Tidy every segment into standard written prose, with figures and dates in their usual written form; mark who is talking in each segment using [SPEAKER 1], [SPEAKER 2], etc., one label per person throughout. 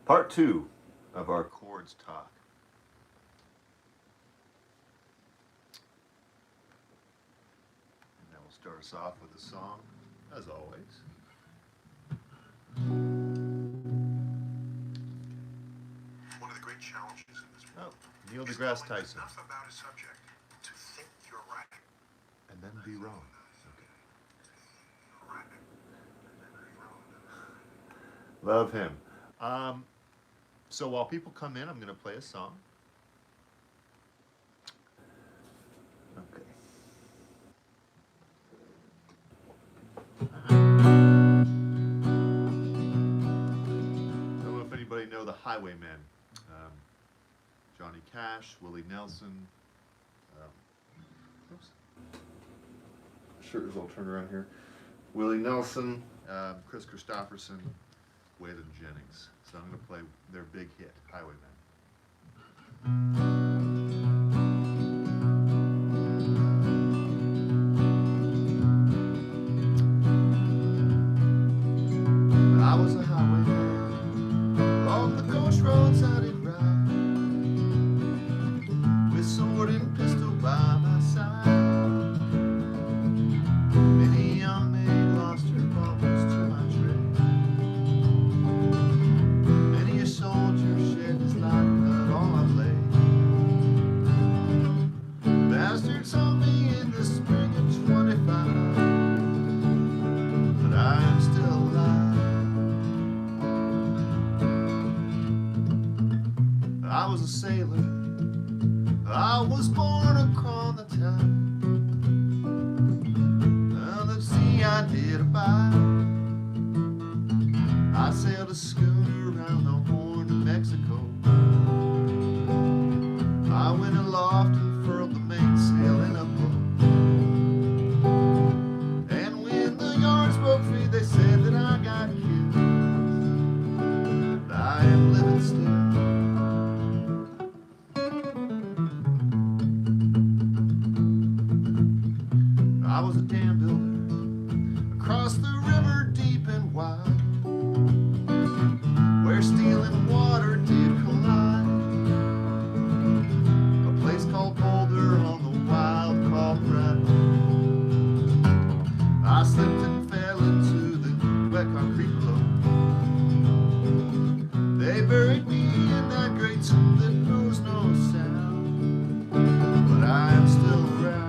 [SPEAKER 1] Part two of our chords talk. And that will start us off with a song, as always.
[SPEAKER 2] One of the great challenges in this world
[SPEAKER 1] Neil
[SPEAKER 2] is
[SPEAKER 1] deGrasse
[SPEAKER 2] knowing
[SPEAKER 1] Tyson.
[SPEAKER 2] enough about a subject to think you're right.
[SPEAKER 1] And then be wrong.
[SPEAKER 2] Right. And then be wrong.
[SPEAKER 1] Love him. So while people come in, I'm going to play a song. Okay. I don't know if anybody know the Highwaymen. Johnny Cash, Willie Nelson. Oops. Shirt is all turned around here. Willie Nelson, Chris Christopherson, Waylon Jennings. So I'm going to play their big hit, Highwaymen. I was a highwayman, along the coast roads I did ride, with sword and pistol by my side. Many young maid lost her baubles to my trade. Many a soldier shed his life blood on my blade. Bastards hung me in the spring of 25, but I am still alive. I was a sailor, I was born upon the tide, and the sea I did abide. I sailed a schooner around the Horn of Mexico. I went aloft and furled the mainsail in a boat. And when the yards broke free, they said that I got killed. But I am living still. I was a dam builder across the river deep and wide, where steel and water did collide. A place called Boulder on the wild Colorado. I slipped and fell into the wet concrete below. They buried me in that great tomb that knows no sound, but I am still around.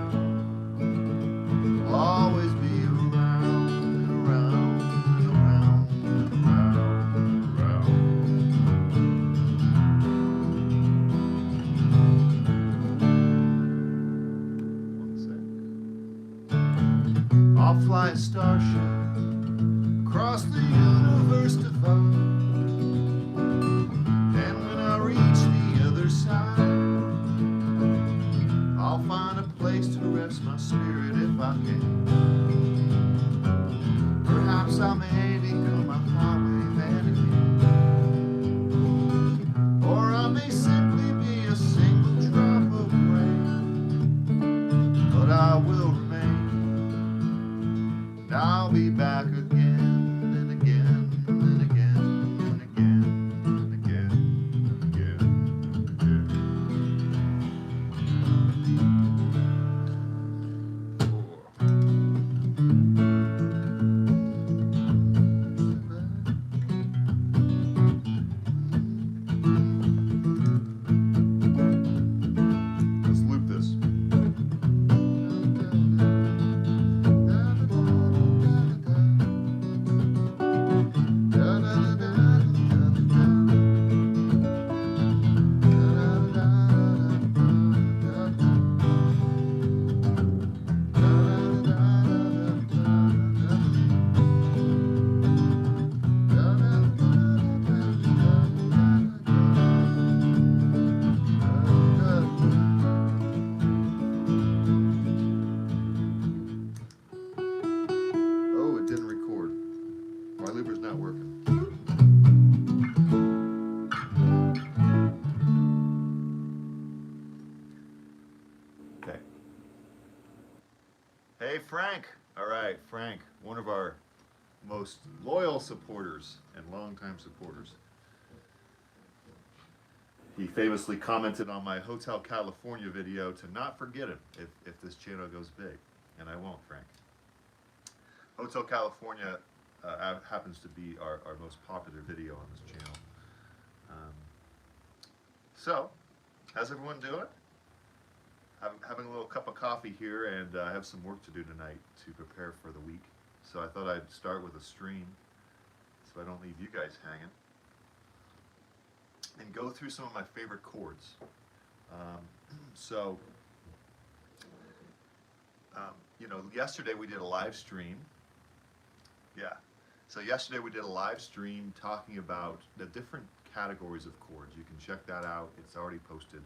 [SPEAKER 1] I'll always be around and around and around and around and around. One sec. I'll fly a starship across the universe to find. And when I reach the other side, I'll find a place to rest my spirit if I can. Perhaps I may become a highwayman again, or I may simply be a single drop of rain. But I will remain, and I'll be back again and again and again and again and again and again and again. Let's loop this. Oh, it didn't record. My looper's not working. Okay. Hey, Frank. All right, Frank, one of our most loyal supporters and longtime supporters. he famously commented on my Hotel California video to not forget him if this channel goes big. And I won't, Frank. Hotel California happens to be our most popular video on this channel. So, how's everyone doing? I'm having a little cup of coffee here, and I have some work to do tonight to prepare for the week. So I thought I'd start with a stream so I don't leave you guys hanging, and go through some of my favorite chords. You know, yesterday we did a live stream. Yeah. So yesterday we did a live stream talking about the different categories of chords. You can check that out. It's already posted.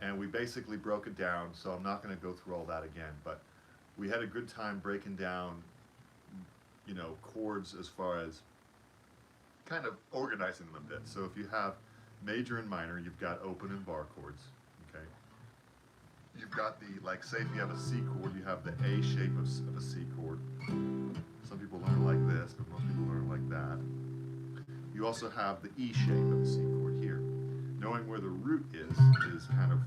[SPEAKER 1] And we basically broke it down, so I'm not going to go through all that again, but we had a good time breaking down, you know, chords as far as kind of organizing them a bit. So if you have major and minor, you've got open and bar chords, okay? You've got the, like, say if you have a C chord, you have the A shape of a C chord. Some people learn it like this, but most people learn it like that. You also have the E shape of a C chord here. Knowing where the root is kind of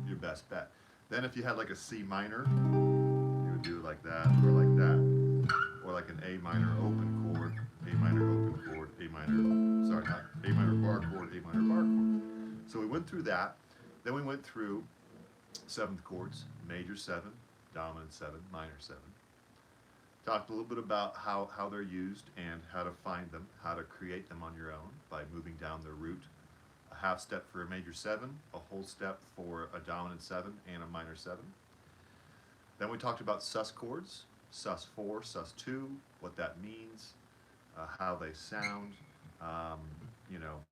[SPEAKER 1] your best bet. Then if you had like a C minor, you would do it like that, or like that. Or like an A minor open chord, A minor open chord, A minor, sorry, not A minor bar chord, A minor bar chord. So we went through that. Then we went through seventh chords, major 7, dominant 7, minor 7. Talked a little bit about how they're used and how to find them, how to create them on your own by moving down their root. A half step for a major 7, a whole step for a dominant 7 and a minor 7. Then we talked about sus chords, sus 4, sus 2, what that means, how they sound, you know.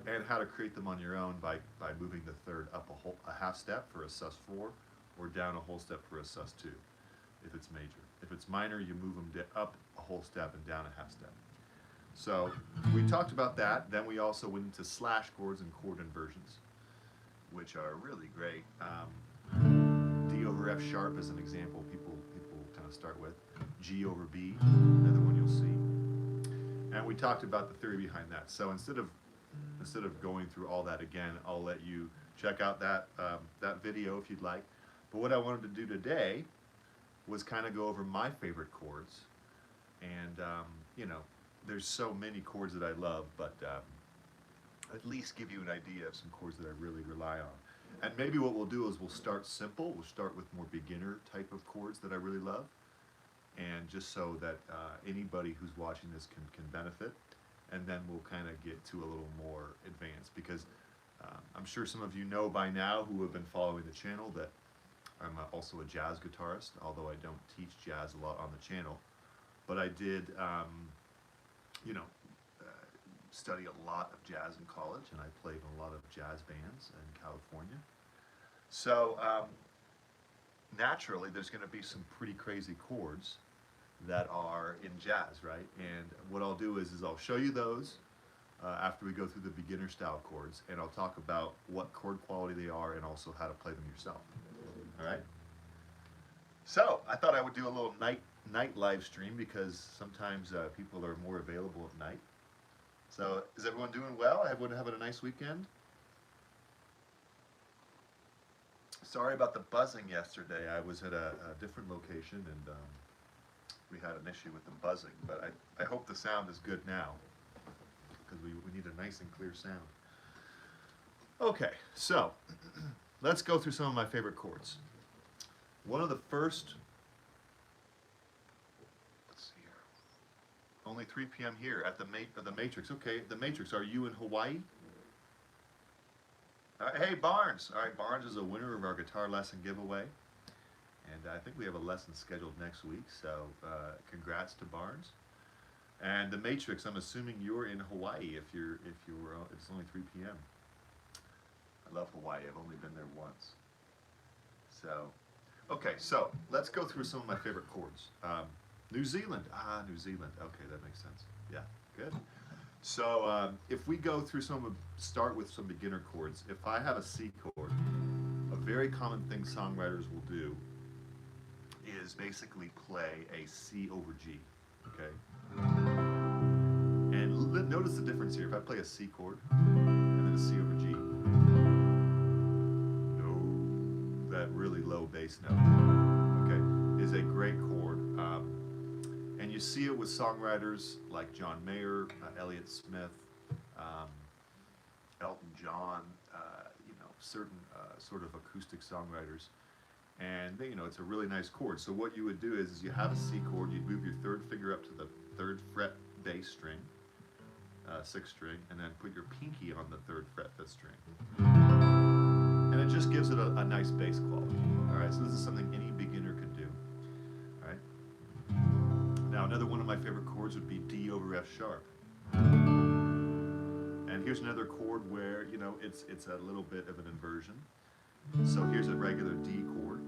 [SPEAKER 1] And how to create them on your own by moving the third up a half step for a sus 4 or down a whole step for a sus 2 if it's major. If it's minor, you move them up a whole step and down a half step. So we talked about that. Then we also went into slash chords and chord inversions, which are really great. D over F sharp is an example people kind of start with. G over B, another one you'll see. And we talked about the theory behind that. So instead of going through all that again, I'll let you check out that video if you'd like. But what I wanted to do today was kind of go over my favorite chords. And, you know, there's so many chords that I love, but at least give you an idea of some chords that I really rely on. And maybe what we'll do is we'll start simple. We'll start with more beginner type of chords that I really love. And just so that anybody who's watching this can benefit. And then we'll kind of get to a little more advanced, because I'm sure some of you know by now who have been following the channel that I'm also a jazz guitarist, although I don't teach jazz a lot on the channel. But I did, you know, study a lot of jazz in college, and I played in a lot of jazz bands in California. So naturally, there's going to be some pretty crazy chords that are in jazz, right? And what I'll do is I'll show you those after we go through the beginner style chords, and I'll talk about what chord quality they are and also how to play them yourself. All right? So I thought I would do a little night live stream, because sometimes people are more available at night. So is everyone doing well? Everyone having a nice weekend? Sorry about the buzzing yesterday. I was at a different location, and we had an issue with the buzzing, but I hope the sound is good now, because we need a nice and clear sound. Okay, so let's go through some of my favorite chords. One of the first, let's see here, only 3 p.m. here at the Matrix. Okay, the Matrix, are you in Hawaii? Hey, Barnes. All right, Barnes is a winner of our guitar lesson giveaway. And I think we have a lesson scheduled next week, so congrats to Barnes. And the Matrix, I'm assuming you're in Hawaii if it's only 3 p.m. I love Hawaii. I've only been there once. So, okay, so let's go through some of my favorite chords. New Zealand. New Zealand. Okay, that makes sense. Yeah, good. So if we go through start with some beginner chords. If I have a C chord, a very common thing songwriters will do is basically play a C over G. Okay. And notice the difference here. If I play a C chord and then a C over G, no, that really low bass note, okay, is a great chord. And you see it with songwriters like John Mayer, Elliott Smith, um, Elton John, certain sort of acoustic songwriters. And they, it's a really nice chord. So what you would do is you have a C chord, you'd move your third finger up to the third fret bass string, sixth string, and then put your pinky on the third fret fifth string. And it just gives it a nice bass quality. All right, so this is something any beginner could do. All right. Now another one of my favorite chords would be D over F sharp. And here's another chord where, it's a little bit of an inversion. So here's a regular D chord.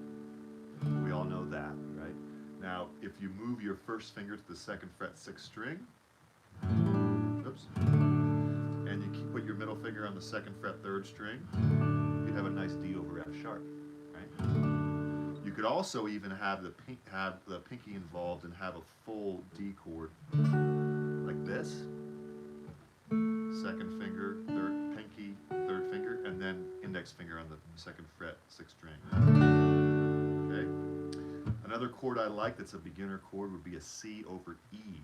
[SPEAKER 1] We all know that, right? Now, if you move your first finger to the second fret sixth string, oops, and you put your middle finger on the second fret third string, you have a nice D over F sharp, right? You could also even have the pinky involved and have a full D chord like this. Second finger, third pinky, third finger, and then index finger on the second fret, sixth string. Okay. Another chord I like that's a beginner chord would be a C over E.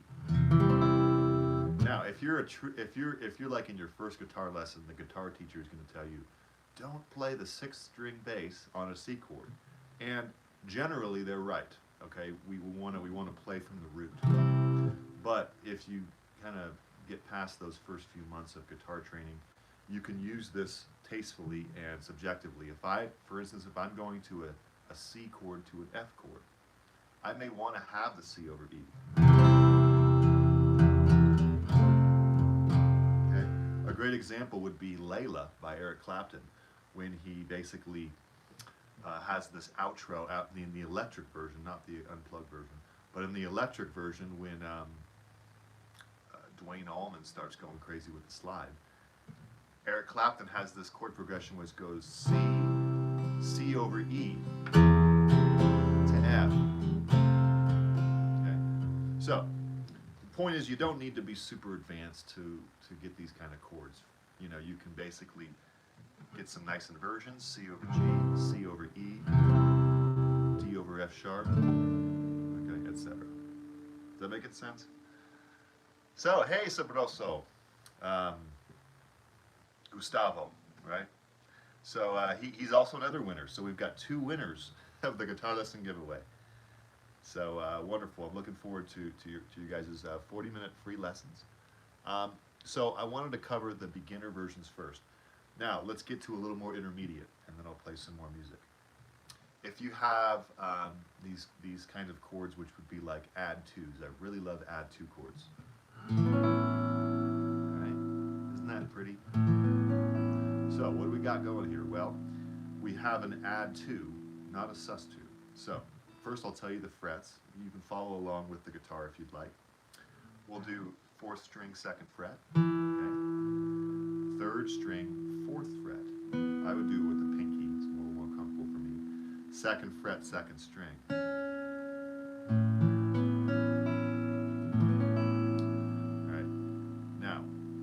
[SPEAKER 1] Now, if you're like in your first guitar lesson, the guitar teacher is going to tell you, don't play the sixth string bass on a C chord, and generally they're right. Okay, we want to play from the root, but if you kind of get past those first few months of guitar training, you can use this tastefully and subjectively. For instance, if I'm going to a C chord to an F chord, I may want to have the C over E. Okay. A great example would be Layla by Eric Clapton, when he basically has this outro out in the electric version, not the unplugged version, but in the electric version when Dwayne Allman starts going crazy with the slide. Eric Clapton has this chord progression which goes C, C over E to F. Okay. So, the point is you don't need to be super advanced to get these kind of chords. You can basically get some nice inversions, C over G, C over E, D over F sharp, okay, etc. Does that make sense? So, hey, Sabroso, Gustavo, right? So he's also another winner. So we've got 2 winners of the guitar lesson giveaway. So wonderful. I'm looking forward to you guys' 40-minute free lessons. So I wanted to cover the beginner versions first. Now let's get to a little more intermediate, and then I'll play some more music. If you have these kind of chords, which would be like add 2s, I really love add 2 chords. Alright, isn't that pretty? So what do we got going here? Well, we have an add 2, not a sus 2. So first I'll tell you the frets. You can follow along with the guitar if you'd like. We'll do 4th string, 2nd fret. Okay. 3rd string, 4th fret. I would do it with the pinky. It's a little more comfortable for me. 2nd fret, 2nd string.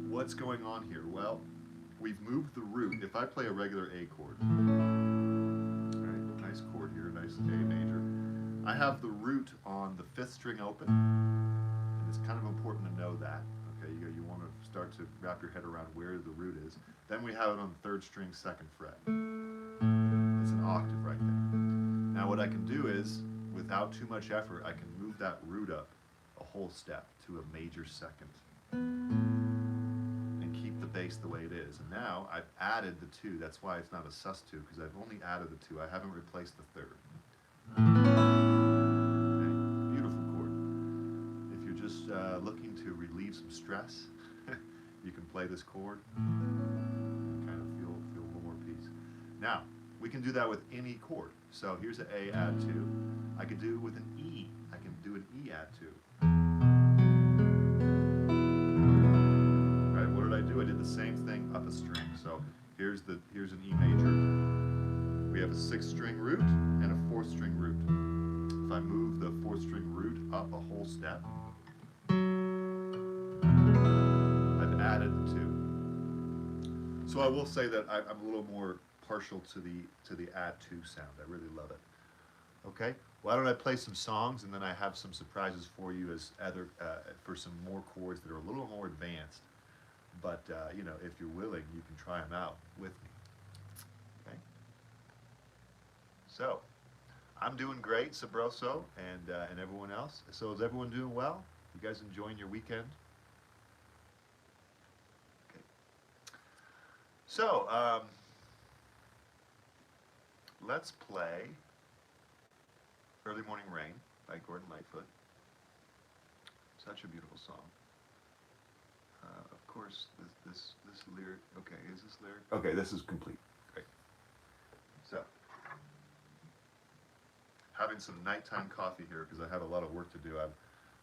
[SPEAKER 1] What's going on here? Well, we've moved the root. If I play a regular A chord, alright, nice chord here, nice A major, I have the root on the 5th string open, and it's kind of important to know that. Okay, you want to start to wrap your head around where the root is. Then we have it on the 3rd string, 2nd fret. It's an octave right there. Now what I can do is, without too much effort, I can move that root up a whole step to a major 2nd. Bass the way it is, and now I've added the 2. That's why it's not a sus 2, because I've only added the 2. I haven't replaced the 3rd. Okay. Beautiful chord. If you're just looking to relieve some stress, you can play this chord and kind of feel a little more peace. Now we can do that with any chord. So here's an A add 2. I could do it with an E. I can do an E add 2. I did the same thing up a string. So here's an E major. We have a 6th string root and a 4th string root. If I move the 4th string root up a whole step, added to. So I will say that I'm a little more partial to the add to sound. I really love it. Okay, why don't I play some songs and then I have some surprises for you as other for some more chords that are a little more advanced. But you know, if you're willing, you can try them out with me. Okay. So I'm doing great, Sabroso, and everyone else. So is everyone doing well? You guys enjoying your weekend? Okay. So let's play "Early Morning Rain" by Gordon Lightfoot. Such a beautiful song. Of course, this lyric. Okay, is this lyric? Okay, this is complete. Great. So, having some nighttime coffee here because I have a lot of work to do.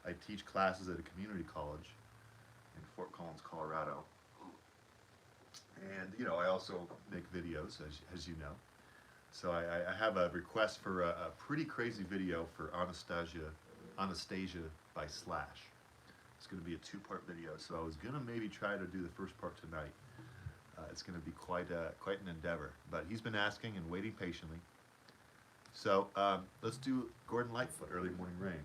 [SPEAKER 1] I teach classes at a community college in Fort Collins, Colorado, and you know I also make videos, as you know. So I have a request for a pretty crazy video for Anastasia by Slash. It's going to be a two-part video, so I was going to maybe try to do the first part tonight. It's going to be quite an endeavor, but he's been asking and waiting patiently. So let's do Gordon Lightfoot, "Early Morning Rain."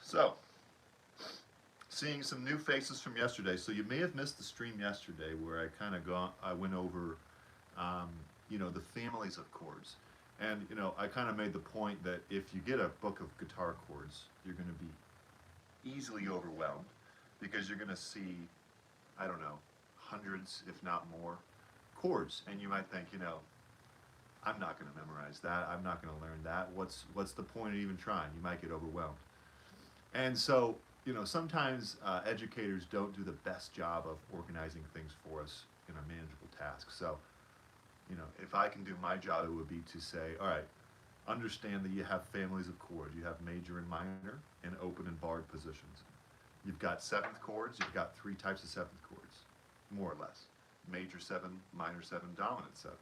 [SPEAKER 1] So, seeing some new faces from yesterday. So you may have missed the stream yesterday where I went over, you know, the families of chords. And, you know, I kind of made the point that if you get a book of guitar chords, you're going to be easily overwhelmed because you're going to see, I don't know, hundreds, if not more, chords. And you might think, you know, I'm not going to memorize that. I'm not going to learn that. What's the point of even trying? You might get overwhelmed. And so, you know, sometimes educators don't do the best job of organizing things for us in a manageable task. So, you know, if I can do my job, it would be to say, all right, understand that you have families of chords. You have major and minor and open and barred positions. You've got seventh chords. You've got three types of seventh chords, more or less. Major 7, minor 7, dominant 7.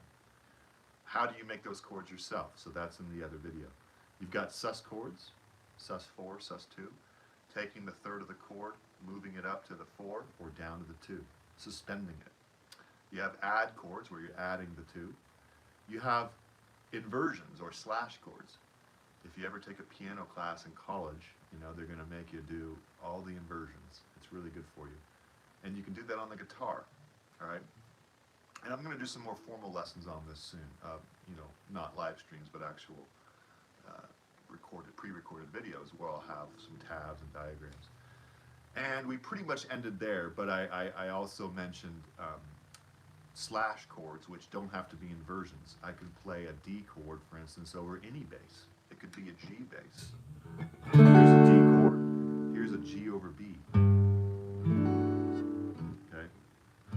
[SPEAKER 1] How do you make those chords yourself? So that's in the other video. You've got sus chords, sus4, sus2, taking the third of the chord, moving it up to the 4 or down to the 2, suspending it. You have add chords where you're adding the 2. You have inversions or slash chords. If you ever take a piano class in college, you know, they're going to make you do all the inversions. It's really good for you. And you can do that on the guitar, all right? And I'm going to do some more formal lessons on this soon. You know, not live streams, but actual pre-recorded videos where I'll have some tabs and diagrams. And we pretty much ended there, but I also mentioned slash chords, which don't have to be inversions. I could play a D chord, for instance, over any bass. It could be a G bass. Here's a D chord. Here's a G over B. Okay?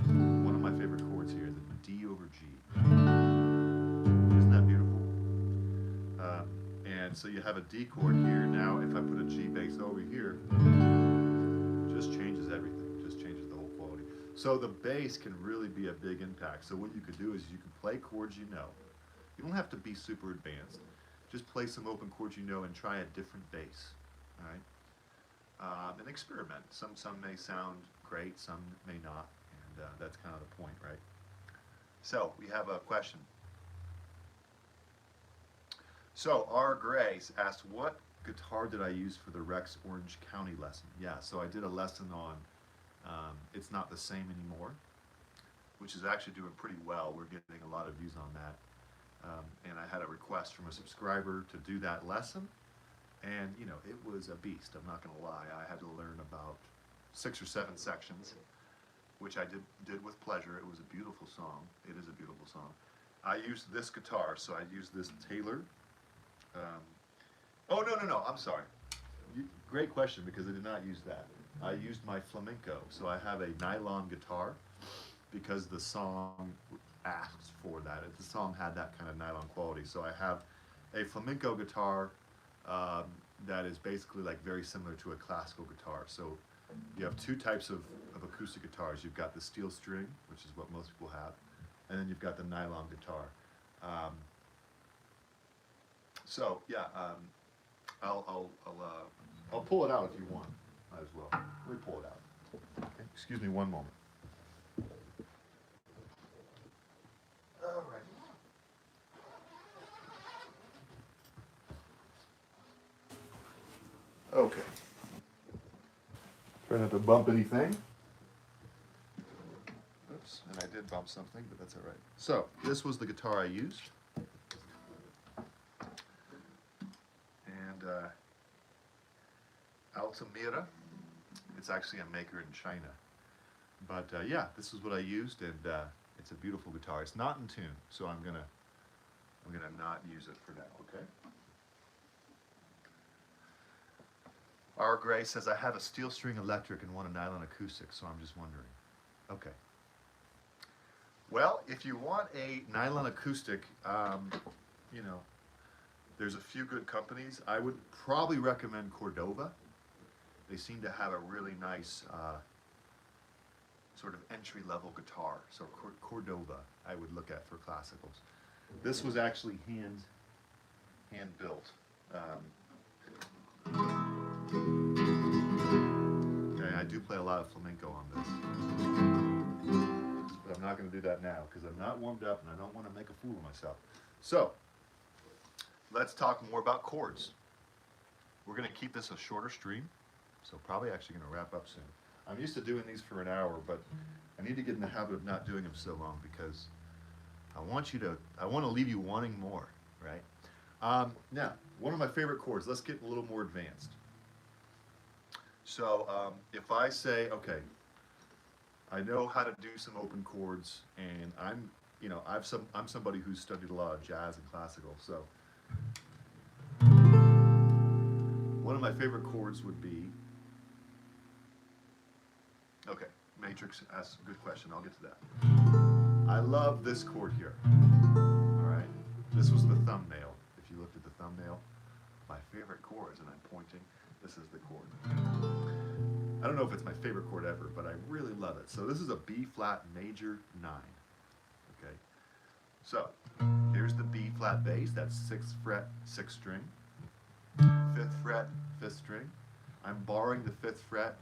[SPEAKER 1] One of my favorite chords here, the D over G. Isn't that beautiful? And so you have a D chord here. Now, if I put a G bass over here, it just changes everything. Just changes the whole quality. So the bass can really be a big impact. So what you could do is you can play chords you know. You don't have to be super advanced. Just play some open chords you know and try a different bass. All right? And experiment. Some may sound great, some may not, and that's kind of the point, right? So we have a question. So R. Grace asked, what guitar did I use for the Rex Orange County lesson? Yeah, so I did a lesson on It's Not the Same Anymore, which is actually doing pretty well. We're getting a lot of views on that. And I had a request from a subscriber to do that lesson. And, you know, it was a beast, I'm not going to lie. I had to learn about 6 or 7 sections, which I did with pleasure. It was a beautiful song. It is a beautiful song. I used this guitar, so I used this Taylor. Oh, no, I'm sorry. Great question, because I did not use that. I used my flamenco, so I have a nylon guitar, because the song asks for that. The song had that kind of nylon quality, so I have a flamenco guitar that is basically like very similar to a classical guitar. So you have 2 types of acoustic guitars. You've got the steel string, which is what most people have, and then you've got the nylon guitar. So yeah, I'll pull it out if you want. Might as well. Let me pull it out. Okay. Excuse me one moment. All right. Okay. Try not to bump anything. Oops, and I did bump something, but that's all right. So, this was the guitar I used. And Altamira. It's actually a maker in China. But yeah, this is what I used, and it's a beautiful guitar. It's not in tune, so I'm gonna not use it for now, okay? R. Gray says, I have a steel string electric and want a nylon acoustic, so I'm just wondering. Okay. Well, if you want a nylon acoustic, you know, there's a few good companies. I would probably recommend Cordova. They seem to have a really nice sort of entry-level guitar. So Cordova, I would look at for classicals. This was actually hand built. Okay, I do play a lot of flamenco on this, but I'm not going to do that now because I'm not warmed up and I don't want to make a fool of myself. So let's talk more about chords. We're going to keep this a shorter stream, so probably actually going to wrap up soon. I'm used to doing these for an hour, but I need to get in the habit of not doing them so long because I want to leave you wanting more, right? Now, one of my favorite chords, let's get a little more advanced. So if I say, okay, I know how to do some open chords, and I'm somebody who's studied a lot of jazz and classical, so one of my favorite chords would be, okay, Matrix asks a good question, I'll get to that. I love this chord here, all right? This was the thumbnail. If you looked at the thumbnail, my favorite chords, and I'm pointing. This is the chord. I don't know if it's my favorite chord ever, but I really love it. So this is a B flat major 9. Okay. So here's the B flat bass. That's 6th fret, 6th string. 5th fret, 5th string. I'm borrowing the 5th fret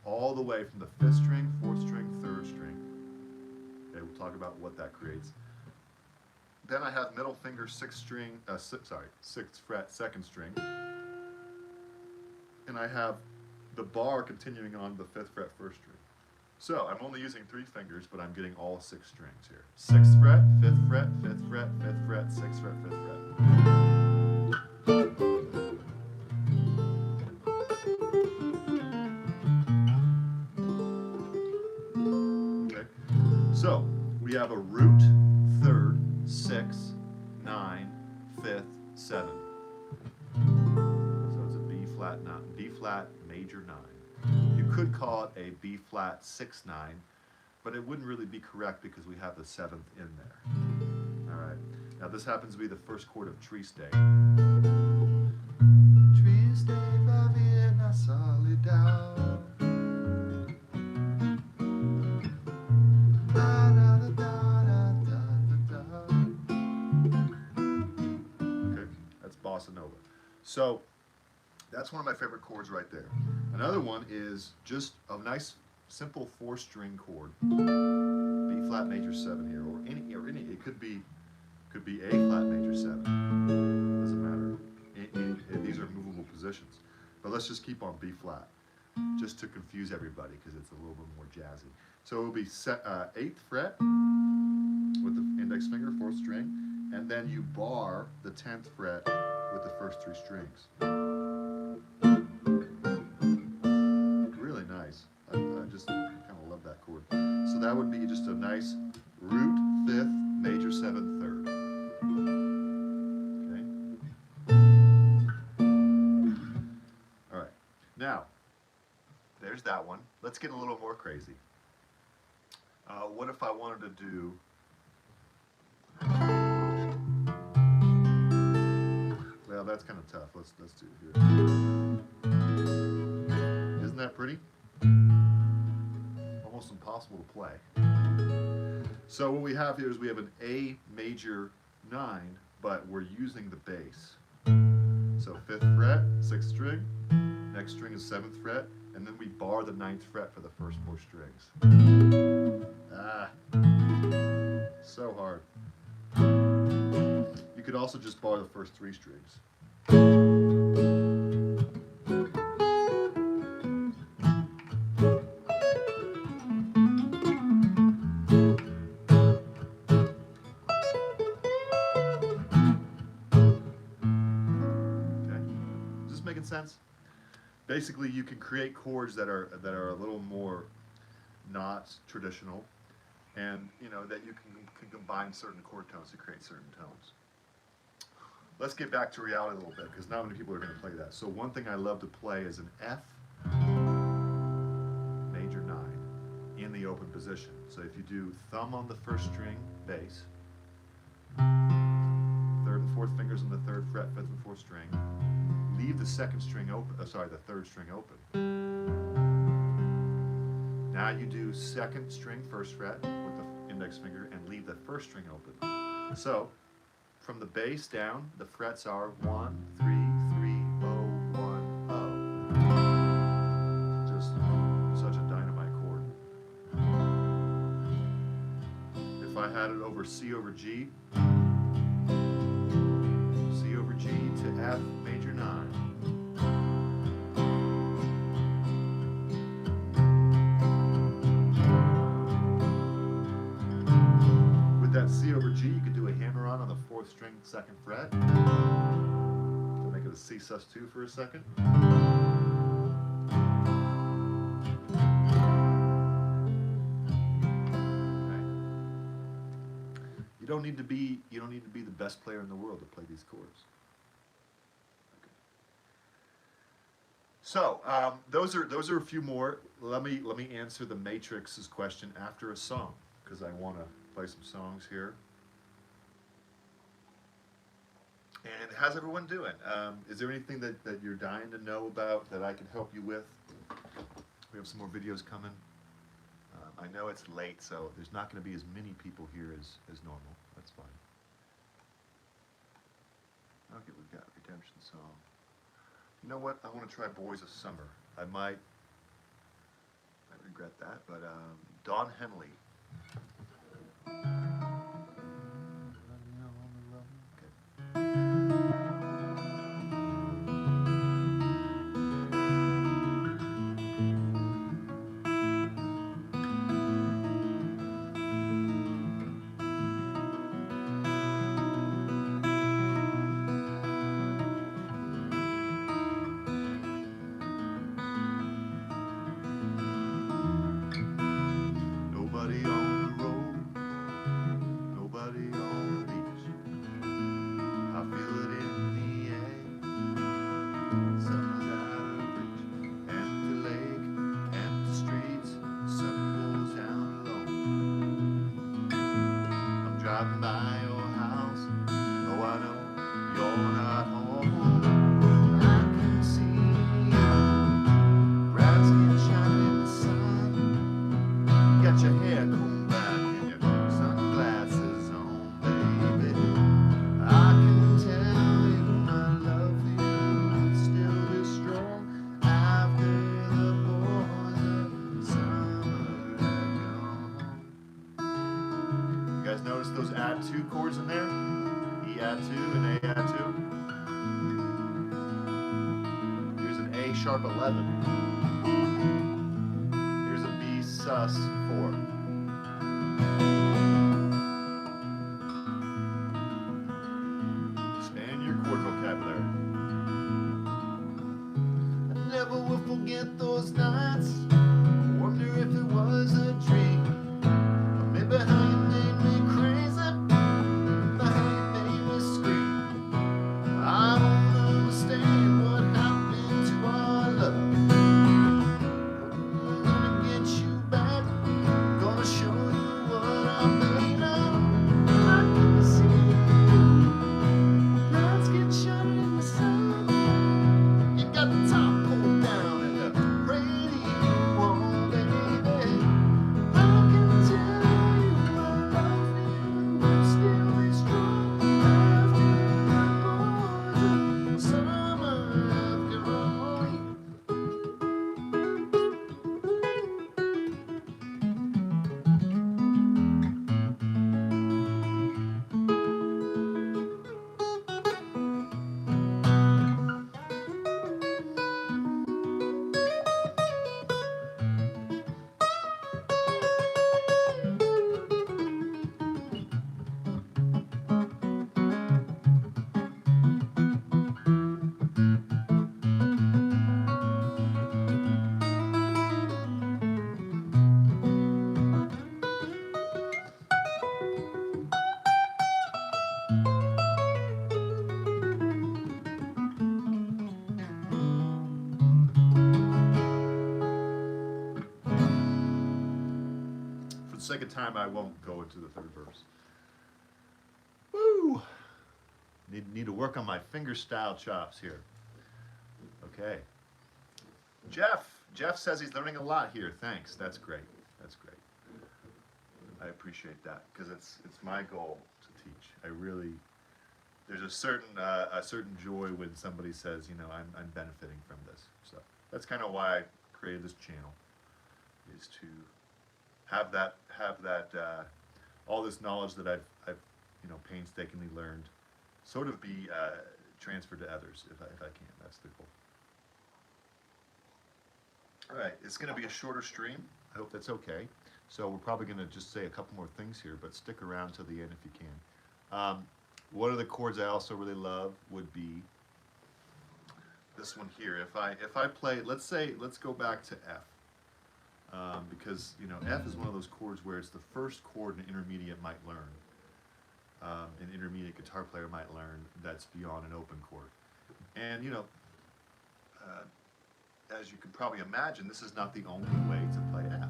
[SPEAKER 1] all the way from the 5th string, 4th string, 3rd string. Okay, we'll talk about what that creates. Then I have middle finger 6th string, 6th fret, 2nd string. And I have the bar continuing on the 5th fret, 1st string. So I'm only using 3 fingers, but I'm getting all 6 strings here. 6th fret, 5th fret, 5th fret, 5th fret, 6th fret, 5th fret. Okay. So we have a root, 3rd, 6, 9, 5th, 7. So it's a B flat, B flat major 9. You could call it a B flat 6, 9, but it wouldn't really be correct because we have the 7th in there. All right. Now this happens to be the first chord of Triste. Triste va bien la soledad. Okay, that's bossa nova. So that's one of my favorite chords right there. Another one is just a nice, simple 4-string chord, B flat major 7 here, or any. It could be A flat major 7. Doesn't matter. These are movable positions. But let's just keep on B flat, just to confuse everybody because it's a little bit more jazzy. So it will be 8th fret with the index finger, 4th string, and then you bar the 10th fret with the first 3 strings. Really nice. I just kind of love that chord. So that would be just a nice root 5th, major 7th, 3rd. Okay. All right. Now, there's that one. Let's get a little more crazy. What if I wanted to do... Well, that's kind of tough. Let's do it here. Isn't that pretty? Almost impossible to play. So what we have here is we have an A major 9, but we're using the bass. So 5th fret, 6th string, next string is 7th fret, and then we bar the 9th fret for the first 4 strings. So hard. You could also just bar the first 3 strings. Making sense? Basically, you can create chords that are a little more not traditional, and that you can combine certain chord tones to create certain tones. Let's get back to reality a little bit, because not many people are going to play that. So one thing I love to play is an F major 9 in the open position. So if you do thumb on the first string, bass, 3rd and 4th fingers on the 3rd fret, 5th and 4th string, leave the 2nd string open, the 3rd string open. Now you do 2nd string, 1st fret with the index finger and leave the 1st string open. So from the bass down, the frets are 1, 3, 3, 0, 1, 0. Just such a dynamite chord. If I had it over C over G, C over G to F major 9. With that C over G, you could do a hammer-on the 4th string, 2nd fret. To make it a C sus2 for a second. You don't need to be the best player in the world to play these chords. Okay. So those are a few more. Let me answer the Matrix's question after a song, because I want to play some songs here. And how's everyone doing? Is there anything that you're dying to know about that I can help you with? We have some more videos coming. I know it's late, so there's not going to be as many people here as normal. That's fine. Okay, we've got Redemption Song. You know what? I want to try Boys of Summer. I might regret that, but Don Henley. Nobody on the road, nobody on the beach. I feel it in the air. Summer's out of reach. Empty lake, empty streets. Sun goes down low. I'm driving by your house. Oh, I know you're not home. I can see you. Brown skin shining in the sun. Got your hair combed back and your sunglasses on, baby. I can tell you my love for you still is strong after the boys of summer have gone. You guys notice those add 2 chords in there? E add 2 and A add 2. Here's an A sharp 11. Here's a B sus 4. Expand your chord vocabulary. I never will forget those nights. Wonder if it was a dream. Remember how you made me crazy. Remember how you made me scream. I don't understand what happened to our love. I'm gonna get you back. Gonna show you what I'm made of. I can see you. Lights get shining in the sun. You got the top pulled down and the radio on, baby. I can tell you my love for you still is strong after the boys of summer have gone. For the sake of time, I won't go into the third verse. Woo! Need to work on my finger style chops here. Okay. Jeff says he's learning a lot here. Thanks. That's great. That's great. I appreciate that because it's my goal to teach. I really there's a certain joy when somebody says, you know, I'm benefiting from this. So that's kind of why I created this channel, is to have that all this knowledge that I've painstakingly learned sort of be transferred to others if I can. That's the goal. All right, it's going to be a shorter stream. I hope that's okay. So we're probably going to just say a couple more things here, but stick around till the end if you can. One of the chords I also really love would be this one here. If I play, let's go back to F, because F is one of those chords where it's the first chord an intermediate might learn. An intermediate guitar player might learn that's beyond an open chord, and as you can probably imagine, this is not the only way to play F,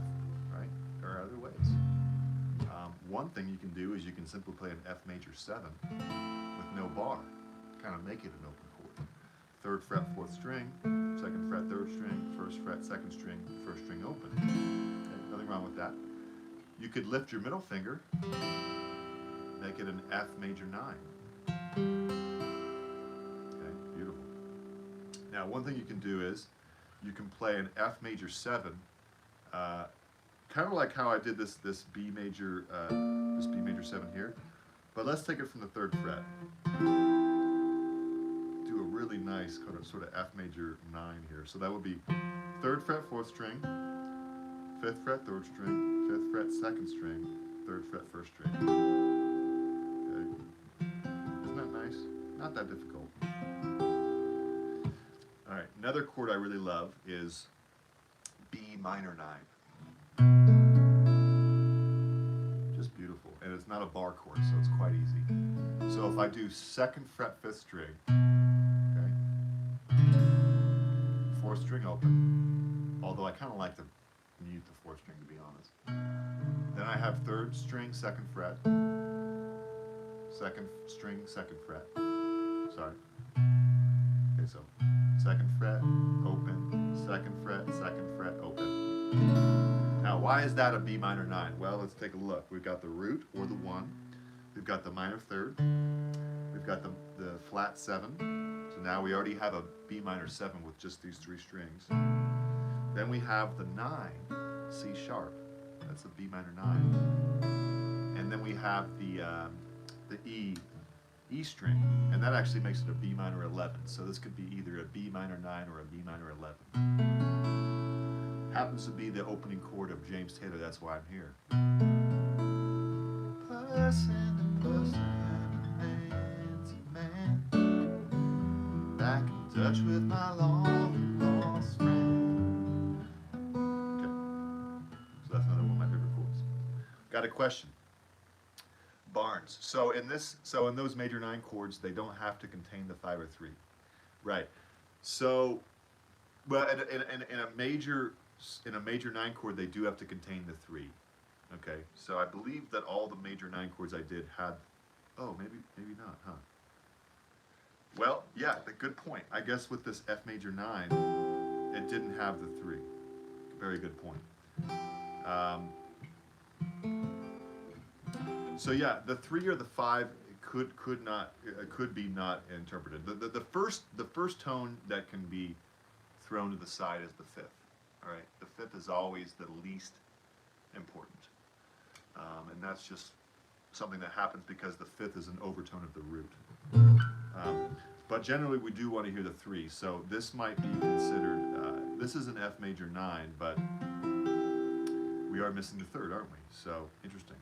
[SPEAKER 1] right? There are other ways. One thing you can do is you can simply play an F major 7 with no bar. kind of make it an open chord. 3rd fret, 4th string, 2nd fret, 3rd string, 1st fret, 2nd string, 1st string open. Okay, nothing wrong with that. You could lift your middle finger, make it an F major 9. Okay, beautiful. Now, one thing you can do is you can play an F major 7, kind of like how I did this B major 7 here. But let's take it from the 3rd fret. Do a really nice kind of sort of F major 9 here. So that would be 3rd fret, 4th string, 5th fret, 3rd string, 5th fret, 2nd string, 3rd fret, 1st string. Okay. Isn't that nice? Not that difficult. All right, another chord I really love is B minor 9. Just beautiful. And it's not a bar chord, so it's quite easy. So if I do 2nd fret, 5th string, okay, 4th string open, although I kind of like to mute the 4th string, to be honest. Then I have 3rd string, 2nd fret, 2nd string, 2nd fret. Sorry. Okay, so 2nd fret, open, 2nd fret, 2nd fret, open. Now, why is that a B minor 9? Well, let's take a look. We've got the root, or the 1. We've got the minor 3rd. We've got the flat 7. So now we already have a B minor 7 with just these 3 strings. Then we have the 9, C sharp. That's a B minor 9. And then we have the E string, and that actually makes it a B minor 11. So this could be either a B minor 9 or a B minor 11. Happens to be the opening chord of James Taylor, that's why I'm here. Back in touch with my long lost friend. Okay, so that's another one of my favorite chords. Got a question. Barnes. So in those major 9 chords, they don't have to contain the 5 or 3, right? So, well, in a major 9 chord, they do have to contain the 3. Okay, so I believe that all the major 9 chords I did had. Oh, maybe not, huh? Well, yeah, good point. I guess with this F major 9, it didn't have the 3. Very good point. So yeah, the 3 or the 5 could be not interpreted. The first tone that can be thrown to the side is the 5th. All right, the 5th is always the least important, and that's just something that happens because the 5th is an overtone of the root. But generally, we do want to hear the 3. So this might be considered. This is an F major 9, but we are missing the 3rd, aren't we? So interesting.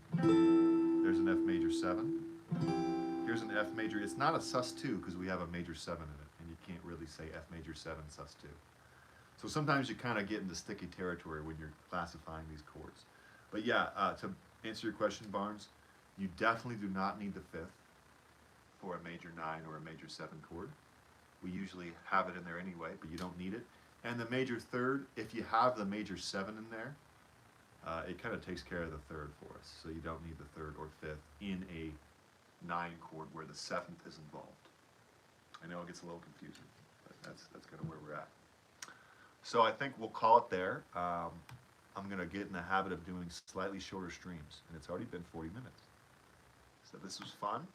[SPEAKER 1] There's an F major 7. Here's an F major. It's not a sus2 because we have a major 7 in it, and you can't really say F major 7 sus2. So sometimes you kind of get into sticky territory when you're classifying these chords. But yeah, to answer your question, Barnes, you definitely do not need the 5th for a major 9 or a major 7 chord. We usually have it in there anyway, but you don't need it. And the major 3rd, if you have the major 7 in there, it kind of takes care of the 3rd for us. So you don't need the 3rd or 5th in a 9 chord where the 7th is involved. I know it gets a little confusing, but that's kind of where we're at. So I think we'll call it there. I'm going to get in the habit of doing slightly shorter streams, and it's already been 40 minutes. So this was fun,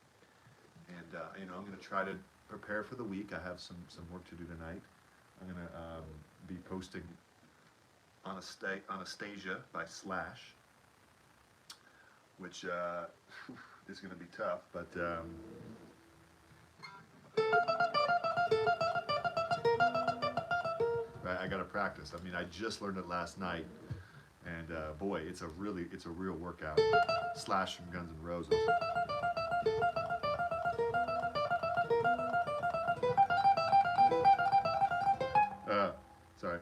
[SPEAKER 1] and I'm going to try to prepare for the week. I have some work to do tonight. I'm going to be posting Anastasia by Slash, which is going to be tough, but I got to practice. I mean, I just learned it last night, and boy, it's a real workout. Slash from Guns N' Roses. Sorry.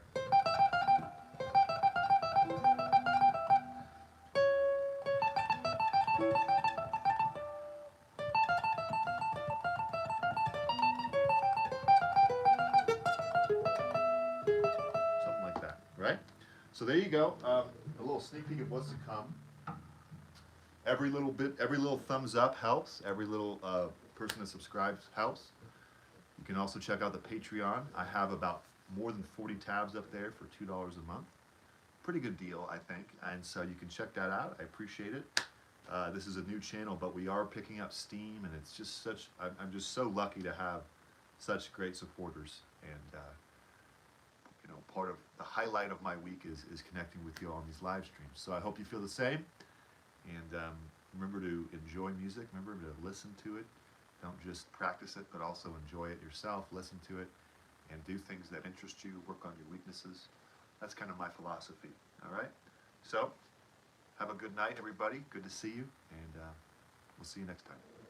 [SPEAKER 1] Something like that, right? So there you go. A little sneak peek of what's to come. Every little thumbs up helps. Every little person that subscribes helps. You can also check out the Patreon. I have about more than 40 tabs up there for $2 a month. Pretty good deal, I think. And so you can check that out. I appreciate it. This is a new channel, but we are picking up steam, and it's just such, I'm just so lucky to have such great supporters. And, you know, part of the highlight of my week is connecting with you on these live streams. So I hope you feel the same. And remember to enjoy music. Remember to listen to it. Don't just practice it, but also enjoy it yourself. Listen to it and do things that interest you. Work on your weaknesses. That's kind of my philosophy. All right? So, have a good night, everybody. Good to see you. And we'll see you next time.